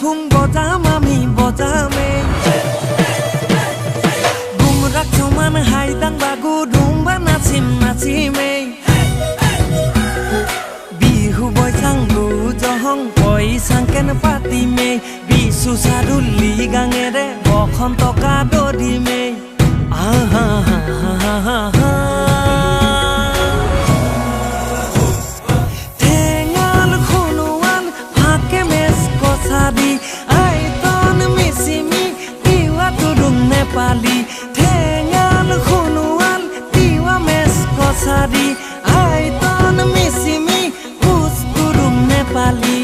থুম বজাম আমি বজামে গুমরাক সমান হাইদাং বাগু দুম্বা নাচিম নাচিমে বিহু বৈচাংগু জহং পইচাংকেন পাতিমে বিশু চাৰুলি গাঙেৰে বসন্ত কাদৰিমে আহা ঠেঙাল খুনুৱাল ফাকে মেচ কছাদি আইতন মিচিমি তিৱা তুৰুং নেপালী ঠেঙাল খুনুৱাল তিৱা মেচ কছাদি আইতন মিচিমি কুচ Turung Nepali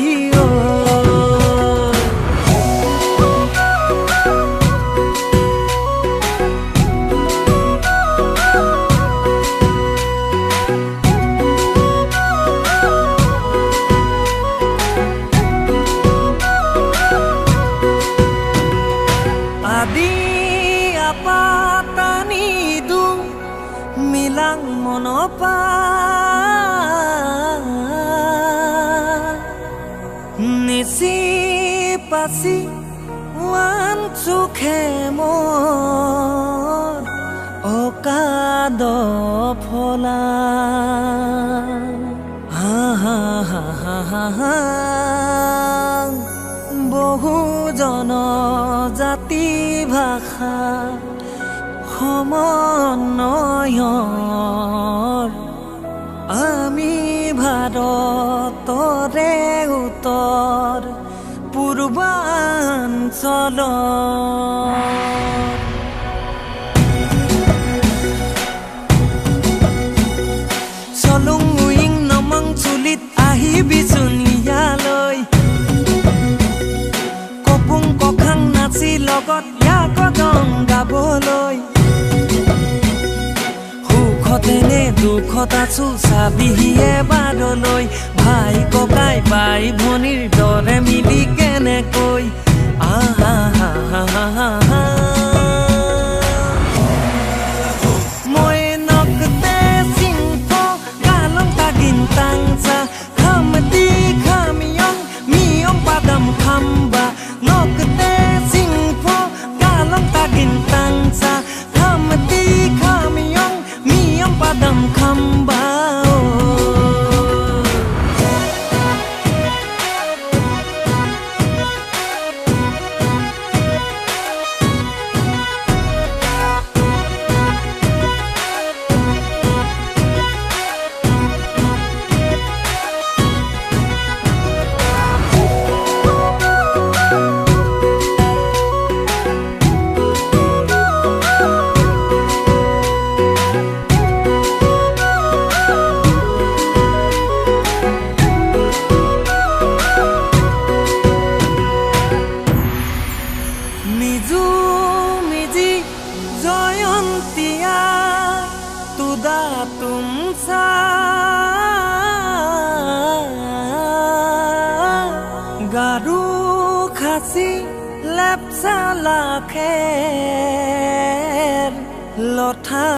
patani du milang monopa nisi pasi wan sukhe mor okado phola ha ha ha ha ha বহু জনজাতি ভাষা সমন্বয়ৰ আমি ভাৰতৰে উত্তৰ পূৰ্বাঞ্চলৰ চলুং উইং নমং চুলিত আহিবিচোন ইয়ালৈ কপুং কখাং নাচি লগত ইয়াক গং গাবলৈ সুখতেনে দুখত আছো চাবিহিয়ে বাৰলৈ ভাই ককাই বাই ভনীৰ দৰে মিলি কেনেকৈ আহা হা হা হা হা মই নকতে চিংফ কালং তাগিন তাংচা খামতি খামিয়ং মিয়ং পাদাম খাম্বা নকতে চিংফ কালং তাগিন তাংচা খামতি খামিয়ং মিয়ং পাদাম খাম্বা মিজু মিজি জয়ন্তিয়া তুদা তুমসা গাৰু খাচি লেপচা লাখেৰ লঠা